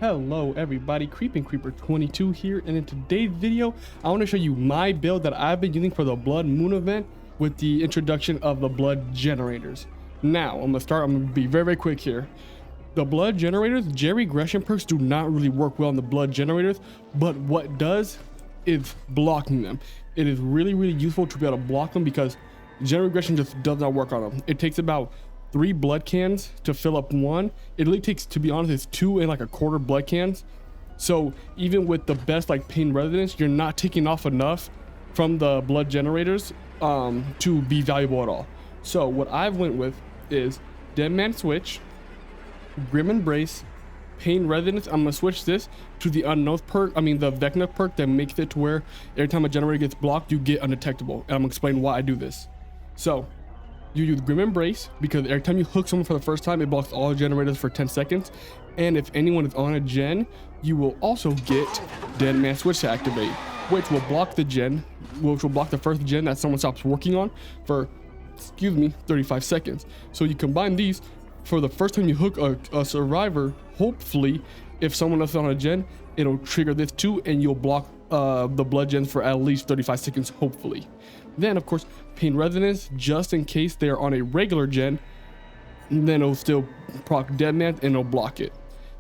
Hello everybody, Creeping Creeper 22 here, and in today's video I want to show you my build that I've been using for the Blood Moon event with the introduction of the blood generators. Now I'm gonna be very quick here. The blood generators, Jerry Gresham perks do not really work well on the blood generators, but what does is blocking them. It is really useful to be able to block them because Jerry Gresham just does not work on them. It takes about 3 blood cans to fill up one. It really takes, to be honest, it's 2 and like a quarter blood cans. So even with the best like pain resonance, you're not taking off enough from the blood generators to be valuable at all. So what I went with is Dead Man Switch, Grim Embrace, Pain Resonance. I'm gonna switch this to the unknown perk, the Vecna perk that makes it to where every time a generator gets blocked, you get undetectable. And I'm gonna explain why I do this. So you use Grim Embrace because every time you hook someone for the first time, it blocks all generators for 10 seconds. And if anyone is on a gen, you will also get Dead Man Switch to activate, which will block the first gen that someone stops working on for, 35 seconds. So you combine these for the first time you hook a survivor, hopefully, if someone else is on a gen, it'll trigger this too, and you'll block the blood gens for at least 35 seconds, hopefully. Then, of course, Pain Resonance, just in case they're on a regular gen, then it'll still proc Dead Man and it'll block it.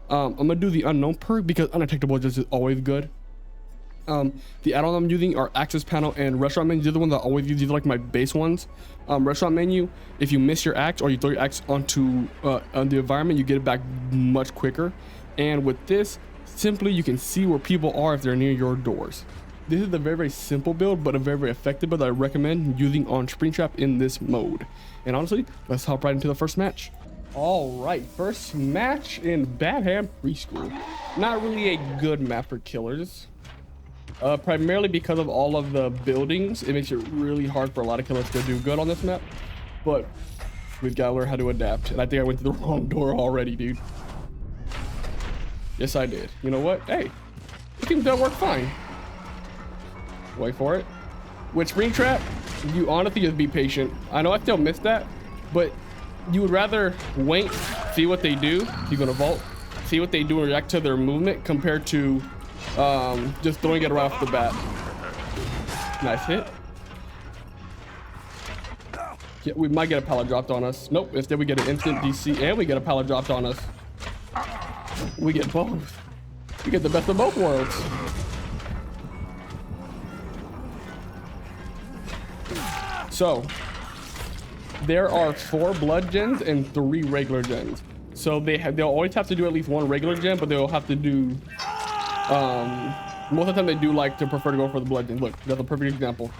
I'm gonna do the unknown perk because undetectable is always good. The add-on I'm using are Access Panel and Restaurant Menu. These are the ones I always use. These are like my base ones. Restaurant Menu, if you miss your axe or you throw your axe onto on the environment, you get it back much quicker. And with this, simply you can see where people are if they're near your doors. This is a very simple build, but a very effective build that I recommend using on Springtrap in this mode. And honestly, let's hop right into the first match. All right, first match in Badham Preschool. Not really a good map for killers. Primarily because of all of the buildings, it makes it really hard for a lot of killers to do good on this map. But we've got to learn how to adapt. And I think I went to the wrong door already, dude. Yes, I did. You know what? Hey, it seems to work fine. Wait for it. With Springtrap, you honestly just be patient. I know I still missed that, but you would rather wait, see what they do. You're gonna vault, see what they do and react to their movement compared to just throwing it right off the bat. Nice hit. Yeah, we might get a pallet dropped on us. Nope, instead we get an instant DC and we get a pallet dropped on us. We get both. We get the best of both worlds. So there are 4 blood gens and 3 regular gens. So they'll always have to do at least 1 regular gen, but they'll have to do most of the time they do like to prefer to go for the blood gen. Look, that's a perfect example.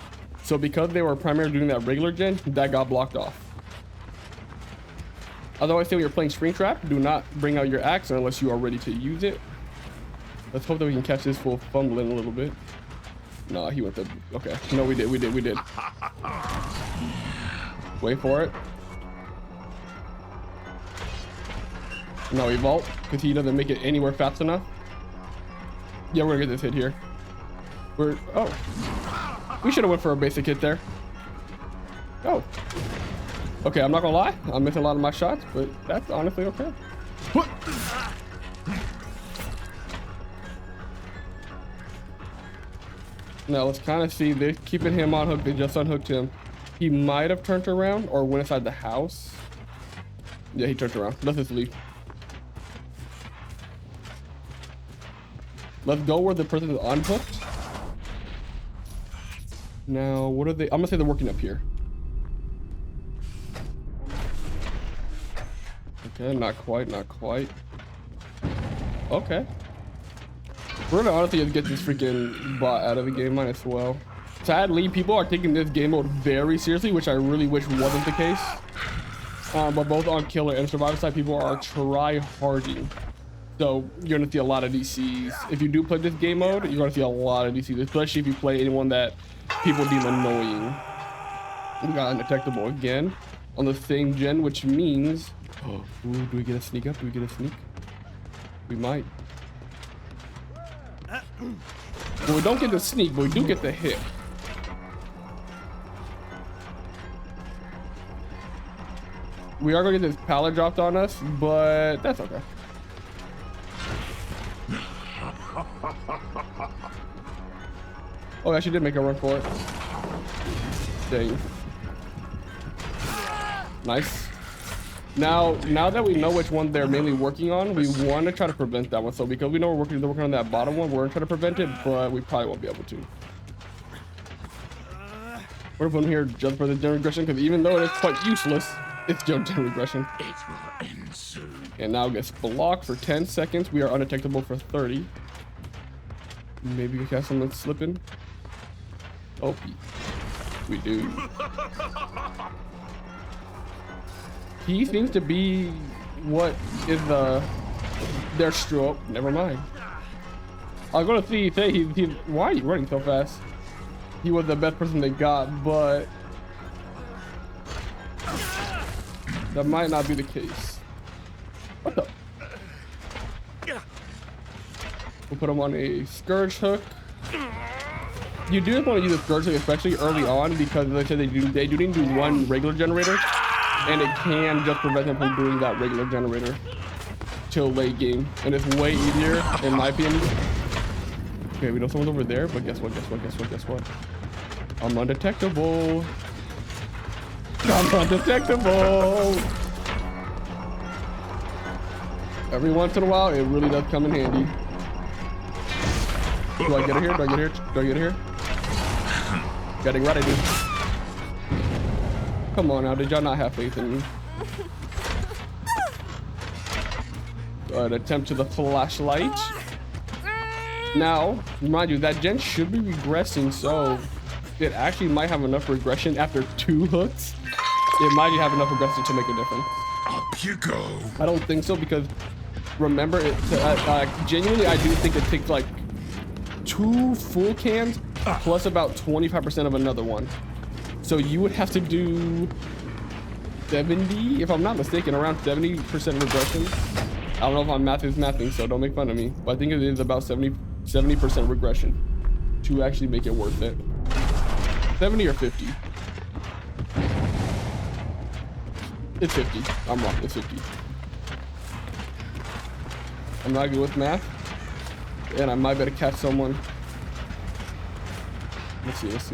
So because they were primarily doing that regular gen, that got blocked off. Otherwise, say when you're playing Springtrap, do not bring out your axe unless you are ready to use it. Let's hope that we can catch this fool fumbling a little bit. No, he went the, okay. No, we did. Wait for it. No, he vault, because he doesn't make it anywhere fast enough. Yeah, we're gonna get this hit here. Oh. We should have went for a basic hit there. Oh. Okay, I'm not gonna lie. I'm missing a lot of my shots, but that's honestly okay. Now let's kind of see this. Keeping him on hook, they just unhooked him. He might have turned around or went inside the house. Yeah, he turned around. Let's just leave. Let's go where the person is unhooked. Now, what are they? I'm gonna say they're working up here. Okay, not quite. Okay. We're gonna honestly just get this freaking bot out of the game, might as well. Sadly, people are taking this game mode very seriously, which I really wish wasn't the case. But both on killer and survivor side, people are try-harding. So you're gonna see a lot of DCs. If you do play this game mode, you're gonna see a lot of DCs, especially if you play anyone that people deem annoying. We got undetectable again on the same gen, which means, oh, ooh, do we get a sneak up? We might. Well, we don't get the sneak, but we do get the hit. We are going to get this pallet dropped on us, but that's okay. Oh, I actually did make a run for it. Dang. Nice. Now that we know which one they're mainly working on, we want to try to prevent that one. So because we know they're working on that bottom one, we're gonna try to prevent it, but we probably won't be able to. We're gonna put them here just for the general regression, because even though it's quite useless, it's still general regression. It will end soon. And now it gets blocked for 10 seconds. We are undetectable for 30. Maybe we got someone slipping. Oh, we do. He seems to be what is their stroke. Never mind. I was gonna say why are you running so fast? He was the best person they got, but that might not be the case. What the? We'll put him on a scourge hook. You do want to use a scourge hook, especially early on, because like I said, they do need to do one regular generator, and it can just prevent them from doing that regular generator till late game, and it's way easier in my opinion. Okay, we know someone's over there, but guess what? I'm undetectable. I'm undetectable. Every once in a while, it really does come in handy. Do I get it here? Do I get it here? Do I get it here? Getting ready, dude. Come on now, did y'all not have faith in me? An attempt to the flashlight. Now, mind you, that gen should be regressing, so it actually might have enough regression after 2 hooks. It might have enough regression to make a difference. Up you go. I don't think so, because remember, genuinely, I do think it takes like 2 full cans plus about 25% of another one. So you would have to do 70, if I'm not mistaken, around 70% regression. I don't know if I'm mathing, so don't make fun of me. But I think it is about 70% regression to actually make it worth it. 70 or 50? It's 50. I'm wrong. It's 50. I'm not good with math, and I might better catch someone. Let's see. Let's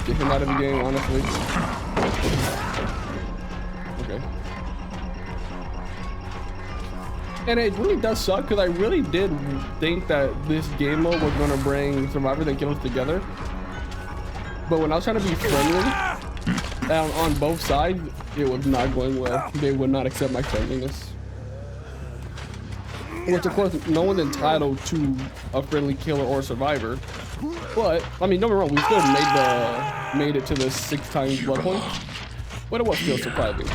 get him out of the game, honestly. Okay. And it really does suck, because I really did think that this game mode was going to bring survivors and killers together. But when I was trying to be friendly on both sides, it was not going well. They would not accept my friendliness. Which, of course, no one's entitled to a friendly killer or survivor. But, I mean, don't get me wrong, we still made it to the 6 times blood point. But it was still surprising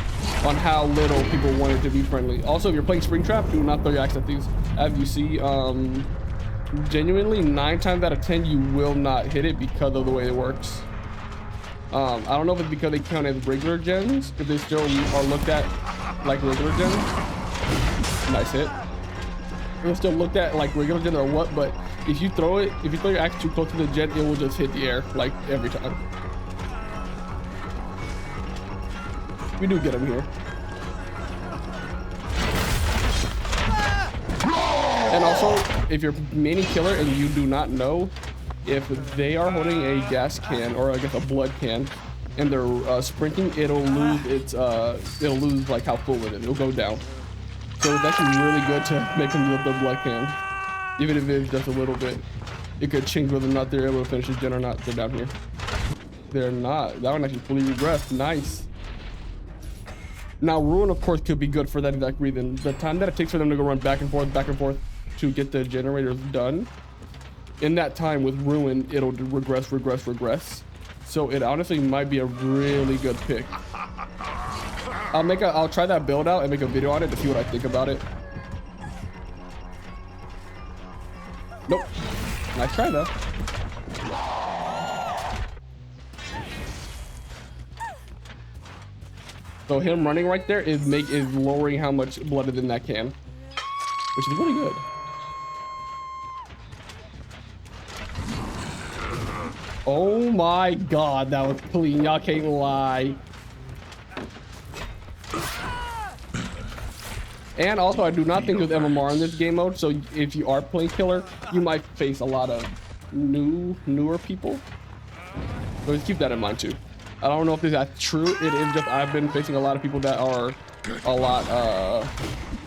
on how little people wanted to be friendly. Also, if you're playing Springtrap, do not throw your axe at these. As you see, genuinely 9 times out of 10 you will not hit it because of the way it works. I don't know if it's because they count as regular gens, if they still are looked at like regular gens. Nice hit. They're still looked at like regular gens or what, but if you throw your axe too close to the gen, it will just hit the air like every time. We do get him here. And also, if you're maining killer and you do not know if they are holding a gas can, or I guess a blood can, and they're sprinting, it'll lose its like how full it is. It'll go down. So it's actually really good to make them lift the blood can, even if it's just a little bit. It could change whether or not they're able to finish the gen or not. They're down here. They're not. That one actually fully regressed. Nice. Now, Ruin, of course, could be good for that exact reason. The time that it takes for them to go run back and forth to get the generators done, in that time with Ruin, it'll regress. So it honestly might be a really good pick. I'll try that build out and make a video on it to see what I think about it. Nope. Nice try though. So him running right there is lowering how much blood is in that can, which is really good. Oh my god, that was clean. Y'all can't lie. And also, I do not think there's MMR in this game mode. So if you are playing killer, you might face a lot of newer people. So just keep that in mind too. I don't know if that's true. It is just I've been facing a lot of people that are a lot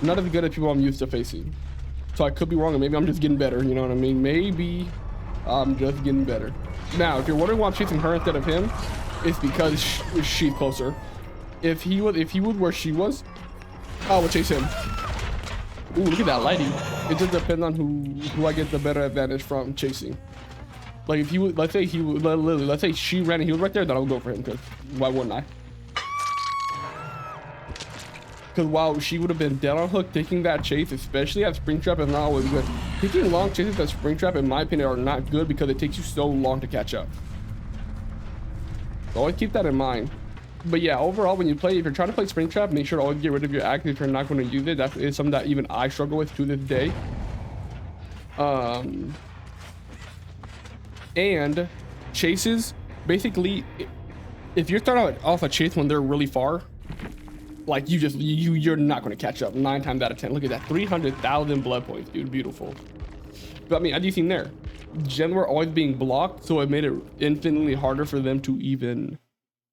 not as good as people I'm used to facing. So I could be wrong, and maybe I'm just getting better. You know what I mean? Maybe I'm just getting better. Now, if you're wondering why I'm chasing her instead of him, it's because she's closer. If he was where she was, I would chase him. Ooh, look at that lighting. It just depends on who I get the better advantage from chasing. Like if he was, let's say she ran and he was right there, then I would go for him, because why wouldn't I? Because while she would have been dead on hook, taking that chase, especially at Springtrap, is not always good. Taking long chases at Springtrap, in my opinion, are not good because it takes you so long to catch up. So always keep that in mind. But yeah, overall, when you play, if you're trying to play Springtrap, make sure to always get rid of your axe if you're not going to use it. That is something that even I struggle with to this day. And chases, basically, if you're starting off a chase when they're really far, like you're not going to catch up 9 times out of 10. Look at that, 300,000 blood points, dude. Beautiful. But I mean, as you seen there, gens were always being blocked, so it made it infinitely harder for them to even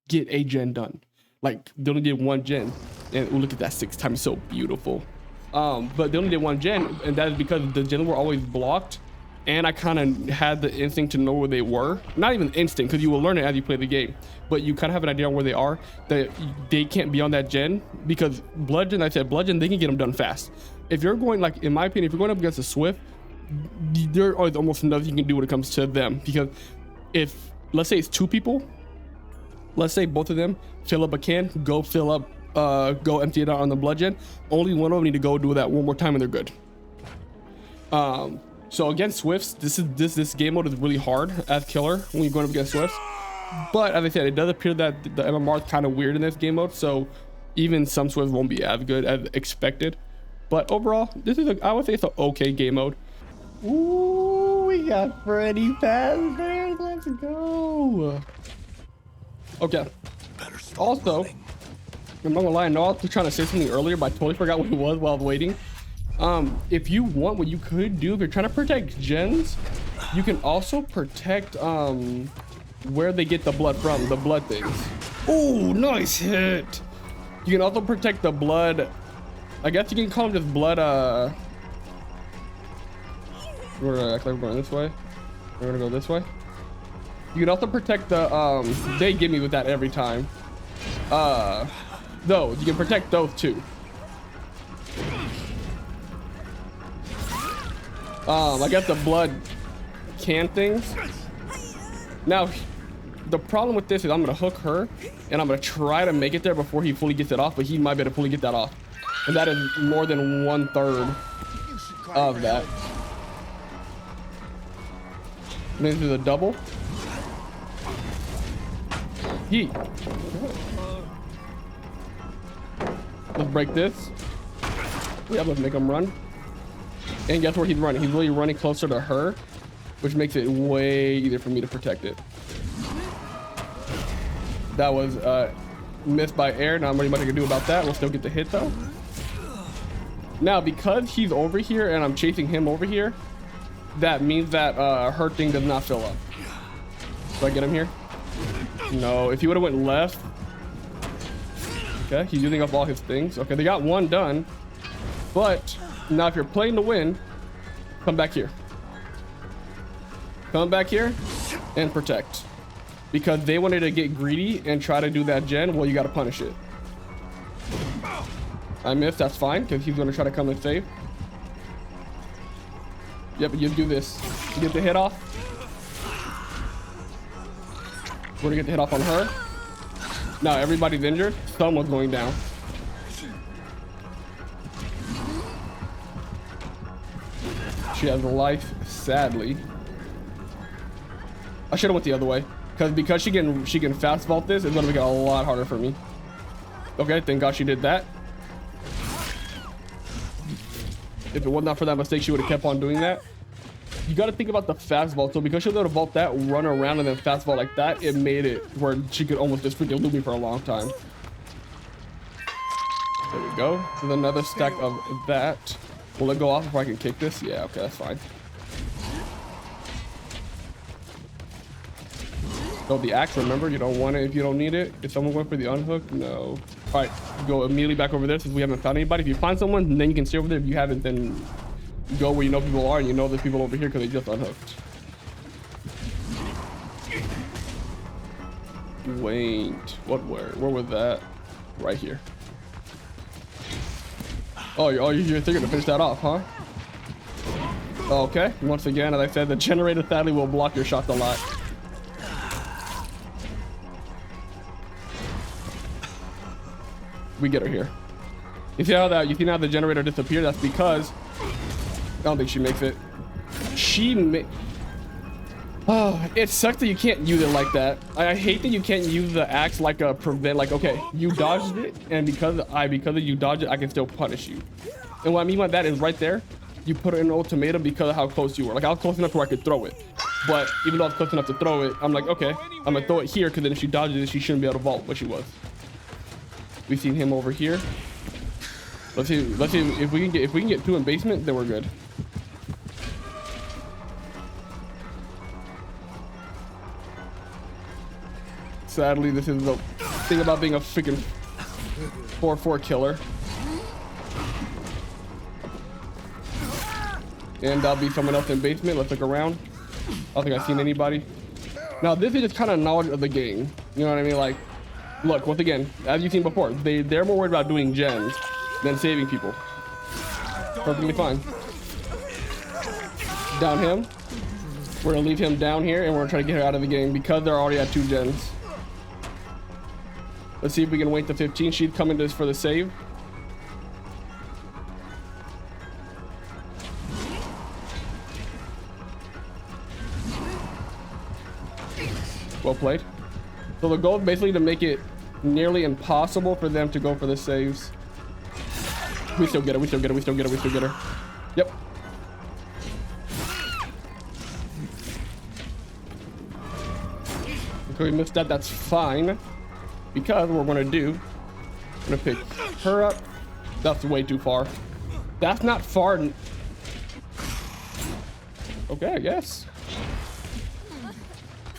get a gen done. Like they only did 1 gen, and look at that 6 times, so beautiful. But they only did 1 gen, and that is because the gens were always blocked, and I kind of had the instinct to know where they were. Not even instinct, because you will learn it as you play the game, but you kind of have an idea on where they are, that they can't be on that gen, because bludgeon, I said bludgeon, they can get them done fast. If you're going, like in my opinion, if you're going up against a Swift, there are almost nothing you can do when it comes to them, because if, let's say it's 2 people, let's say both of them fill up a can, go fill up, go empty it out on the bludgeon, only one of them need to go do that one more time and they're good. So against Swifts, this game mode is really hard as killer when you're going up against Swifts. But as I said, it does appear that the MMR is kind of weird in this game mode, so even some Swifts won't be as good as expected. But overall, this is I would say it's an okay game mode. Ooh, we got Freddy Fazbear. Let's go. Okay. Also, I'm not gonna lie, I know I was trying to say something earlier, but I totally forgot what it was while I was waiting. If you want, what you could do if you're trying to protect gens, you can also protect where they get the blood from, the blood things. Oh, nice hit. You can also protect the blood. I guess you can call them just blood. We're gonna act like we're going this way. We're gonna go this way. You can also protect the they give me with that every time. Though you can protect those too. I got the blood can things. Now, the problem with this is I'm gonna hook her, and I'm gonna try to make it there before he fully gets it off, but he might be able to fully get that off. And that is more than 1/3 of that. And this is a double. Yeet. Let's break this. Yeah, let's make him run. And guess where he's running? He's really running closer to her, which makes it way easier for me to protect it. That was missed by air. Not really much I can do about that. We'll still get the hit though. Now, because he's over here and I'm chasing him over here, that means that her thing does not fill up. Do I get him here? No. If he would have went left. Okay, he's using up all his things. Okay, they got 1 done. But now if you're playing to win, come back here. Come back here and protect. Because they wanted to get greedy and try to do that gen, well, you got to punish it. I missed, that's fine, because he's going to try to come and save. Yep, you do this. You get the hit off. We're going to get the hit off on her. Now everybody's injured. Someone's going down. She has life, sadly. I should have went the other way, because she can fast vault this. It's gonna make it a lot harder for me. Okay, thank God she did that. If it was not for that mistake, she would have kept on doing that. You got to think about the fast vault. So because she was able to vault that, run around, and then fast vault like that, it made it where she could almost just freaking loop me for a long time. There we go. With another stack of that. Will it go off before I can kick this? Yeah, okay, that's fine. So the axe, remember, you don't want it if you don't need it. Is someone going for the unhook? No. All right, go immediately back over there since we haven't found anybody. If you find someone, then you can stay over there. If you haven't, then go where you know people are and you know there's people over here because they just unhooked. Wait, where was that? Right here. Oh, you're thinking to finish that off, huh? Okay, once again, as I said, the generator sadly will block your shots a lot. We get her here. You see how the generator disappeared? That's because I don't think she makes it. Oh, it sucks that you can't use it like that. I hate that you can't use the axe like a prevent. Like, okay, you dodged it, and because you dodged it, I can still punish you. And what I mean by that is right there, you put it in an ultimatum because of how close you were. Like, I was close enough where I could throw it, but even though I was close enough to throw it, I'm like, okay, I'm gonna throw it here because then if she dodges it, she shouldn't be able to vault, but she was. We've seen him over here. Let's see if we can get two in basement, then we're good. Sadly, this is the thing about being a freaking 4-4 killer. And that'll be someone else in basement. Let's look around. I don't think I've seen anybody. Now, this is just kind of knowledge of the game. You know what I mean? Like, look, once again, as you've seen before, they're more worried about doing gens than saving people. Perfectly fine. Down him. We're gonna leave him down here and we're gonna try to get her out of the game because they're already at 2 gens. Let's see if we can wait to 15. She's coming to us for the save. Well played. So the goal is basically to make it nearly impossible for them to go for the saves. We still get her, we still get her, we still get her, we still get her. Yep. Okay, we missed that, that's fine. Because what we're gonna do, I'm gonna pick her up. That's way too far. That's not far. Okay, I guess.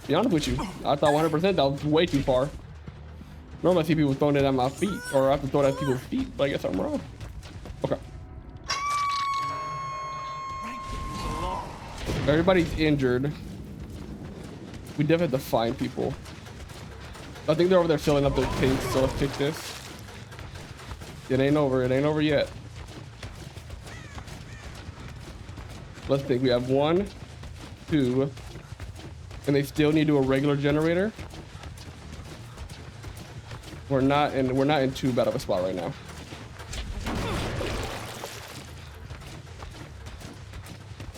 To be honest with you, I thought 100% that was way too far. Normally I see people throwing it at my feet, or I have to throw it at people's feet, but I guess I'm wrong. Okay. Everybody's injured. We definitely have to find people. I think they're over there filling up their tanks, so let's pick this. It ain't over. It ain't over yet. Let's think. We have 1, 2, and they still need to do a regular generator. We're not in too bad of a spot right now.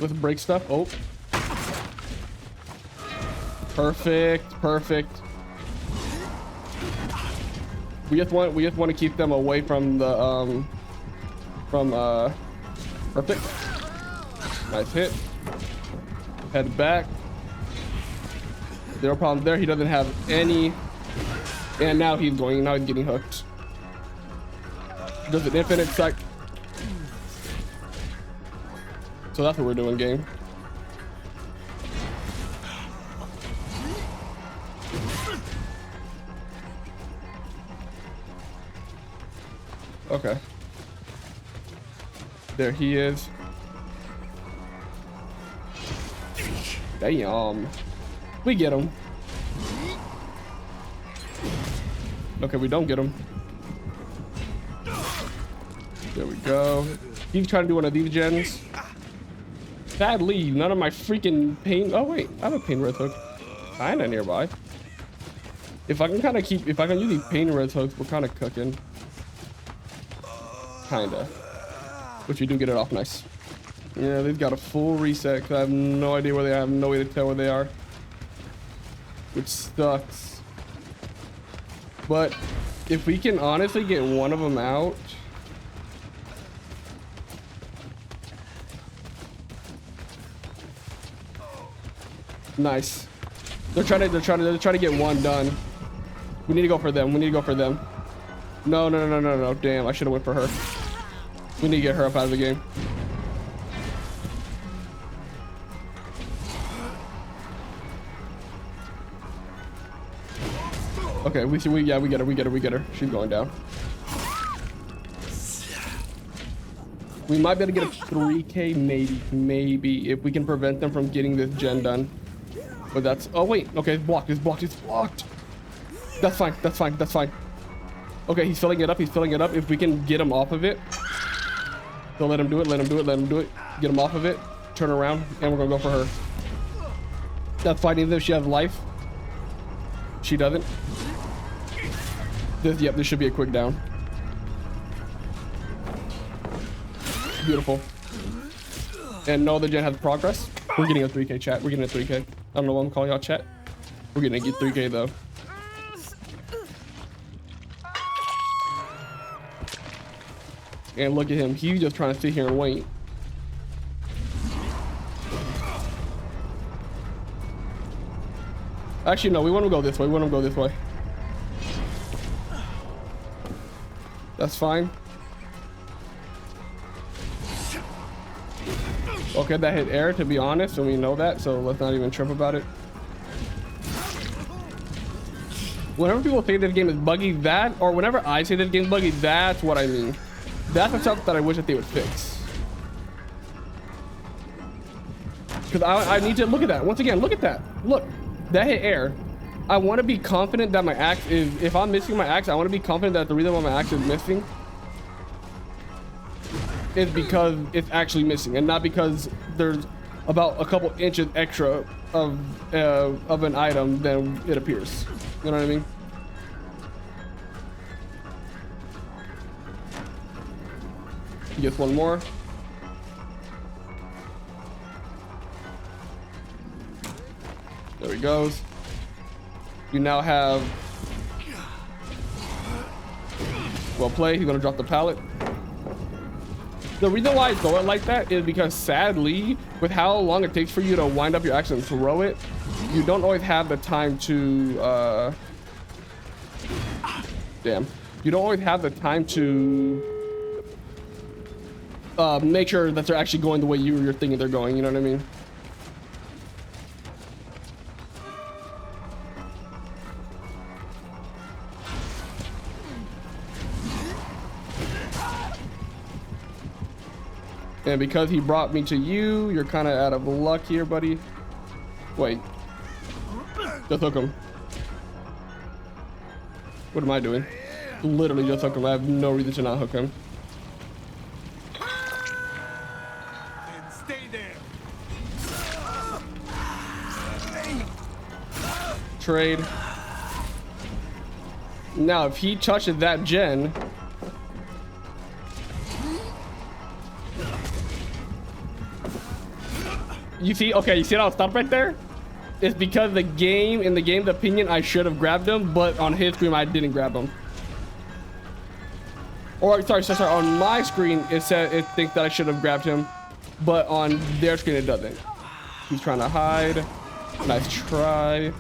Let's break stuff. Oh. Perfect. Perfect. We just want to keep them away from the perfect. Nice hit. Head back. Zero problem there. He doesn't have any. And now he's getting hooked. Does an infinite sec. So that's what we're doing, game. Okay. There he is. Damn. We get him. Okay, we don't get him. There we go. He's trying to do one of these gens. Sadly, none of my freaking pain. Oh wait, I have a pain red hook. Kinda nearby. If I can use these pain red hooks, we're kind of cooking. Kinda. But you do get it off nice. Yeah, they've got a full reset because I have no idea where they are. I have no way to tell where they are. Which sucks. But if we can honestly get one of them out. Nice. They're trying to get one done. We need to go for them. We need to go for them. No, no, no, no, no, no. Damn, I should have went for her. We need to get her up out of the game. Okay, we get her. She's going down. We might be able to get a 3K, maybe, if we can prevent them from getting this gen done. But that's, oh wait, okay, it's blocked. That's fine. Okay, he's filling it up. If we can get him off of it. So let him do it. Get him off of it. Turn around, and we're gonna go for her. That's fine, even if she has life. She doesn't. This should be a quick down. Beautiful. And no other gen has progress. We're getting a 3K, chat. We're getting a 3K. I don't know what I'm calling y'all, chat. We're gonna get 3K though. And look at him. He's just trying to sit here and wait. Actually, no. We want to go this way. That's fine. Okay, that hit air, to be honest, and we know that, so let's not even trip about it. Whenever people say this game is buggy, or whenever I say this game is buggy, that's what I mean. That's the stuff that I wish that they would fix. Because I need to look at that. Once again, look at that. Look, that hit air. I want to be confident that my axe is, if I'm missing my axe, I want to be confident that the reason why my axe is missing is because it's actually missing, and not because there's about a couple inches extra of an item than it appears. You know what I mean? He gets one more. There he goes. You now have, well played. He's gonna drop the pallet. The reason why I throw it like that is because sadly, with how long it takes for you to wind up your axe and throw it, you don't always have the time to you don't always have the time to make sure that they're actually going the way you're thinking they're going. You know what I mean? And because he brought me to you, you're kind of out of luck here, buddy. Wait. Just hook him. What am I doing? Literally just hook him. I have no reason to not hook him. And stay there. Trade. Now, if he touches that gen, you see, okay, you see how I'll stop right there? It's because the game, in the game's opinion, I should have grabbed him, but on his screen, I didn't grab him. Or, sorry, on my screen, it said, it thinks that I should have grabbed him, but on their screen, it doesn't. He's trying to hide. Nice try.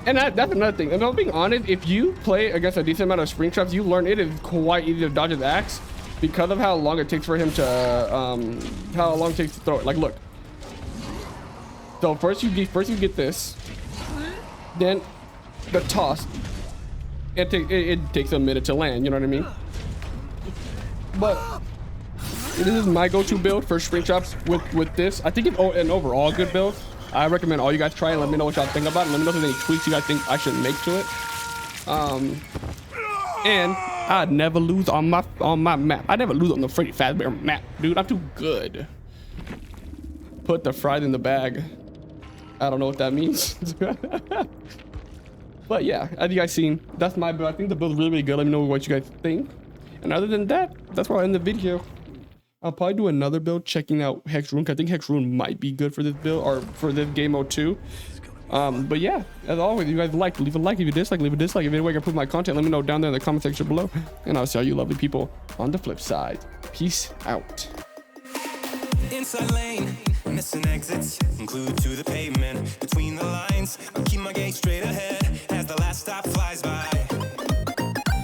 And that's another thing. And I'm being honest, if you play against a decent amount of Springtraps, you learn it is quite easy to dodge his axe because of how long it takes for him to, how long it takes to throw it. Like, look. So first you get this, then the toss. It takes a minute to land. You know what I mean? But this is my go-to build for Springtraps with this. I think it's an overall good build. I recommend all you guys try it. Let me know what y'all think about it. Let me know if there's any tweaks you guys think I should make to it. And I'd never lose on my map. I never lose on the Freddy Fazbear map, dude. I'm too good. Put the fries in the bag. I don't know what that means. But yeah, as you guys seen, that's my build. I think the build's really, really good. Let me know what you guys think. And other than that, that's where I end the video. I'll probably do another build checking out Hex Rune, 'cause I think Hex Rune might be good for this build, or for this game mode too. But yeah, as always, if you guys like, leave a like. If you dislike, leave a dislike. If anybody can improve my content, let me know down there in the comment section below. And I'll see all you lovely people on the flip side. Peace out. Inside lane, missing exits, glued to the pavement. Between the lines, I'll keep my gaze straight ahead as the last stop flies by.